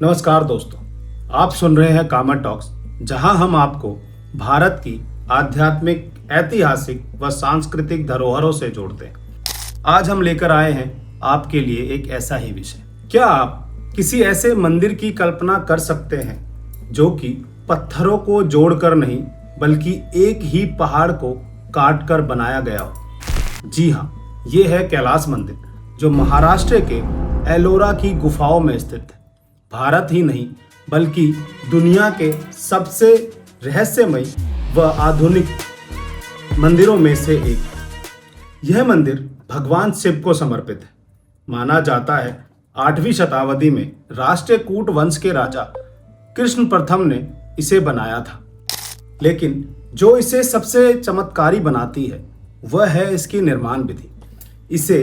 नमस्कार दोस्तों, आप सुन रहे हैं कामत टॉक्स, जहां हम आपको भारत की आध्यात्मिक, ऐतिहासिक व सांस्कृतिक धरोहरों से जोड़ते हैं। आज हम लेकर आए हैं आपके लिए एक ऐसा ही विषय। क्या आप किसी ऐसे मंदिर की कल्पना कर सकते हैं जो कि पत्थरों को जोड़कर नहीं बल्कि एक ही पहाड़ को काट कर बनाया गया हो? जी हाँ, ये है कैलाश मंदिर, जो महाराष्ट्र के एलोरा की गुफाओं में स्थित है। भारत ही नहीं बल्कि दुनिया के सबसे रहस्यमय व आधुनिक मंदिरों में से एक। यह मंदिर भगवान शिव को समर्पित है। माना जाता है 8वीं शताब्दी में राष्ट्रकूट वंश के राजा कृष्ण प्रथम ने इसे बनाया था। लेकिन जो इसे सबसे चमत्कारी बनाती है वह है इसकी निर्माण विधि। इसे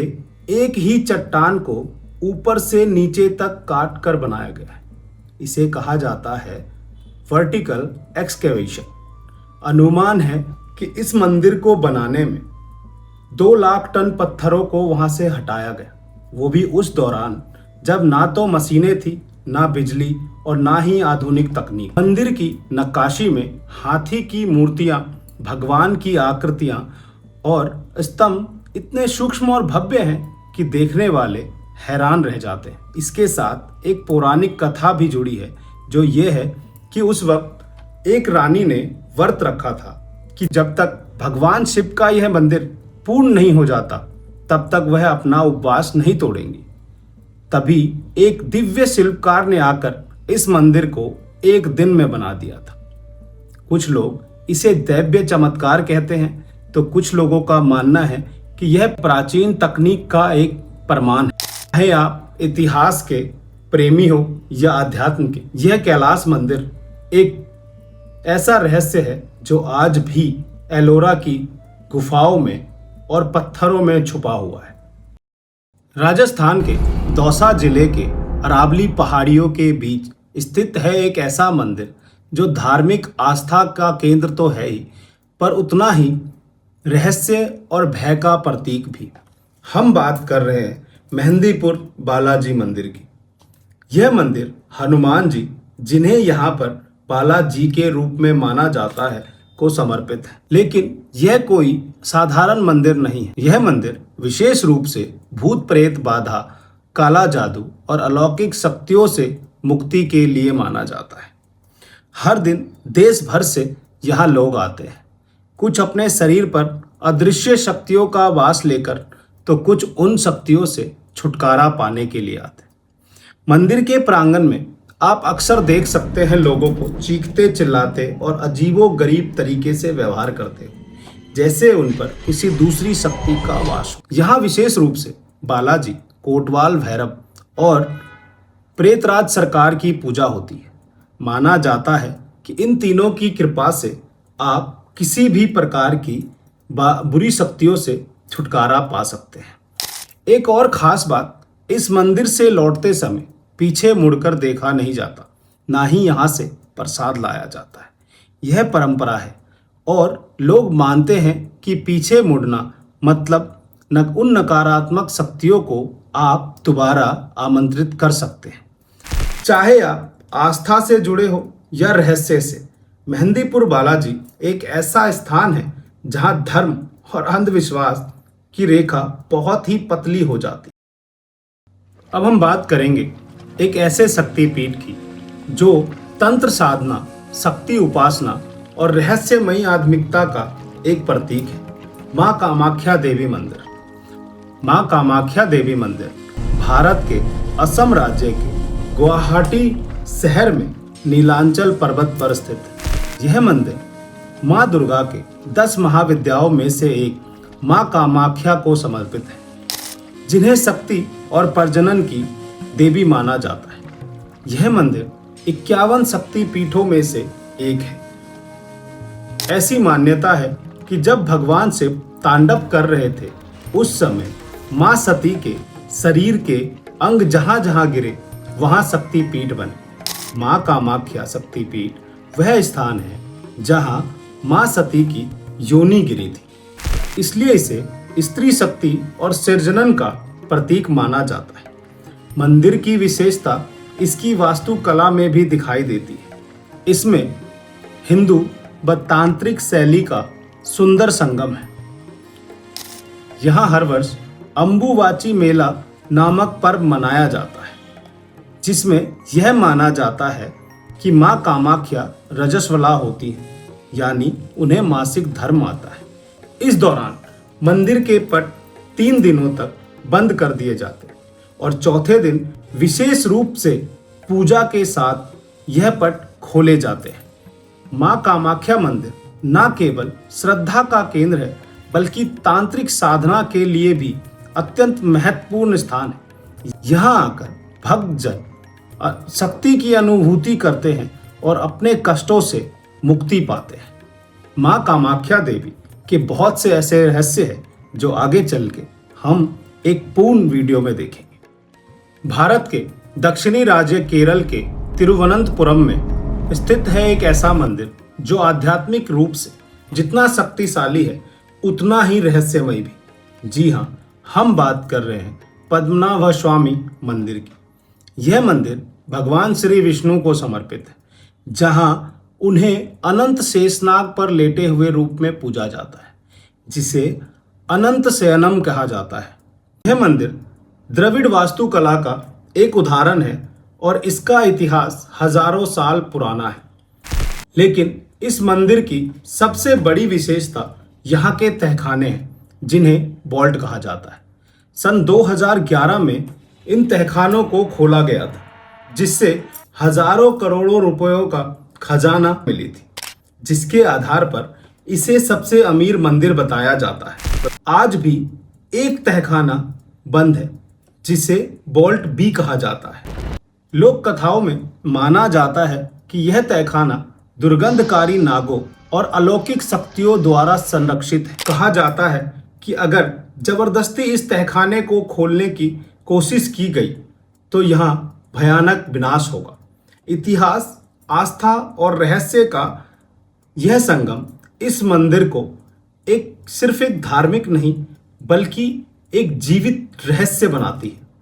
एक ही चट्टान को ऊपर से नीचे तक काट कर बनाया गया है। इसे कहा जाता है वर्टिकल एक्सकेवेशन। अनुमान है कि इस मंदिर को बनाने में 2 लाख टन पत्थरों को वहां से हटाया गया, वो भी उस दौरान जब ना तो मशीनें थी, ना बिजली और ना ही आधुनिक तकनीक। मंदिर की नक्काशी में हाथी की मूर्तियां, भगवान की आकृतियां और स्तंभ इतने सूक्ष्म और भव्य हैं कि देखने वाले हैरान रह जाते हैं। इसके साथ एक पौराणिक कथा भी जुड़ी है, जो ये है कि उस वक्त एक रानी ने व्रत रखा था कि जब तक भगवान शिव का यह मंदिर पूर्ण नहीं हो जाता तब तक वह अपना उपवास नहीं तोड़ेंगी। तभी एक दिव्य शिल्पकार ने आकर इस मंदिर को एक दिन में बना दिया था। कुछ लोग इसे दैवीय चमत्कार कहते हैं, तो कुछ लोगों का मानना है कि यह प्राचीन तकनीक का एक प्रमाण है। चाहे आप इतिहास के प्रेमी हो या अध्यात्म के, यह कैलाश मंदिर एक ऐसा रहस्य है जो आज भी एलोरा की गुफाओं में और पत्थरों में छुपा हुआ है। राजस्थान के दौसा जिले के अरावली पहाड़ियों के बीच स्थित है एक ऐसा मंदिर जो धार्मिक आस्था का केंद्र तो है ही, पर उतना ही रहस्य और भय का प्रतीक भी। हम बात कर रहे हैं मेहंदीपुर बालाजी मंदिर की। यह मंदिर हनुमान जी, जिन्हें यहाँ पर बालाजी के रूप में माना जाता है, को समर्पित है। लेकिन यह कोई साधारण मंदिर नहीं है। यह मंदिर विशेष रूप से भूत प्रेत बाधा, काला जादू और अलौकिक शक्तियों से मुक्ति के लिए माना जाता है। हर दिन देश भर से यहाँ लोग आते हैं, कुछ अपने शरीर पर अदृश्य शक्तियों का वास लेकर, तो कुछ उन शक्तियों से छुटकारा पाने के लिए आते हैं। मंदिर के प्रांगण में आप अक्सर देख सकते हैं लोगों को चीखते, चिल्लाते और अजीबोगरीब तरीके से व्यवहार करते हुए, जैसे उन पर किसी दूसरी शक्ति का वास हो। यहाँ विशेष रूप से बालाजी, कोटवाल भैरव और प्रेतराज सरकार की पूजा होती है। माना जाता है कि इन तीनों की कृपा से आप किसी भी प्रकार की बुरी शक्तियों से छुटकारा पा सकते हैं। एक और खास बात, इस मंदिर से लौटते समय पीछे मुड़कर देखा नहीं जाता, ना ही यहाँ से प्रसाद लाया जाता है। यह परंपरा है और लोग मानते हैं कि पीछे मुड़ना मतलब उन नकारात्मक शक्तियों को आप दोबारा आमंत्रित कर सकते हैं। चाहे आप आस्था से जुड़े हो या रहस्य से, मेहंदीपुर बालाजी एक ऐसा स्थान है जहाँ धर्म और अंधविश्वास की रेखा बहुत ही पतली हो जाती। अब हम बात करेंगे एक ऐसे शक्तिपीठ की जो तंत्र साधना, शक्ति उपासना और रहस्यमयी आध्यात्मिकता का एक प्रतीक है। माँ कामाख्या देवी मंदिर। माँ कामाख्या देवी मंदिर भारत के असम राज्य के गुवाहाटी शहर में नीलांचल पर्वत पर स्थित है। यह मंदिर माँ दुर्गा के 10 महाविद्याओं में से एक माँ कामाख्या को समर्पित है, जिन्हें शक्ति और प्रजनन की देवी माना जाता है। यह मंदिर 51 शक्ति पीठों में से एक है। ऐसी मान्यता है कि जब भगवान शिव तांडव कर रहे थे, उस समय माँ सती के शरीर के अंग जहां जहां गिरे वहां शक्तिपीठ बने। माँ कामाख्या शक्तिपीठ वह स्थान है जहां माँ सती की योनि गिरी थी, इसलिए इसे स्त्री शक्ति और सृजनन का प्रतीक माना जाता है। मंदिर की विशेषता इसकी वास्तुकला में भी दिखाई देती है। इसमें हिंदू व तांत्रिक शैली का सुंदर संगम है। यहाँ हर वर्ष अंबुबाची मेला नामक पर्व मनाया जाता है, जिसमें यह माना जाता है कि माँ कामाख्या रजस्वला होती है, यानी उन्हें मासिक धर्म आता है। इस दौरान मंदिर के पट 3 दिनों तक बंद कर दिए जाते हैं और चौथे दिन विशेष रूप से पूजा के साथ यह पट खोले जाते हैं। माँ कामाख्या मंदिर न केवल श्रद्धा का केंद्र है, बल्कि तांत्रिक साधना के लिए भी अत्यंत महत्वपूर्ण स्थान है। यहाँ आकर भक्तजन शक्ति की अनुभूति करते हैं और अपने कष्टों से मुक्ति पाते हैं। माँ कामाख्या देवी के बहुत से ऐसे रहस्य हैं जो आगे चल के हम एक पूर्ण वीडियो में देखेंगे। भारत के दक्षिणी राज्य केरल के तिरुवनंतपुरम में स्थित है एक ऐसा मंदिर जो आध्यात्मिक रूप से जितना शक्तिशाली है उतना ही रहस्यमय भी। जी हाँ, हम बात कर रहे हैं पद्मनाभ स्वामी मंदिर की। यह मंदिर भगवान श्री विष्णु को समर्पित है, जहां उन्हें अनंत शेषनाग पर लेटे हुए रूप में पूजा जाता है, जिसे अनंत शयनम कहा जाता है। यह मंदिर द्रविड़ वास्तुकला का एक उदाहरण है और इसका इतिहास हजारों साल पुराना है। लेकिन इस मंदिर की सबसे बड़ी विशेषता यहाँ के तहखाने हैं, जिन्हें वॉल्ट कहा जाता है। सन 2011 में इन तहखानों को खोला गया था, जिससे हजारों करोड़ों रुपयों का खजाना मिली थी, जिसके आधार पर इसे सबसे अमीर मंदिर बताया जाता है। आज भी एक तहखाना बंद है, जिसे वॉल्ट बी कहा जाता है। लोक कथाओं में माना जाता है कि यह तहखाना दुर्गंधकारी नागों और अलौकिक शक्तियों द्वारा संरक्षित है। कहा जाता है कि अगर जबरदस्ती इस तहखाने को खोलने की कोशिश की गई तो यहाँ भयानक विनाश होगा। इतिहास, आस्था और रहस्य का यह संगम इस मंदिर को सिर्फ एक धार्मिक नहीं, बल्कि एक जीवित रहस्य बनाती है।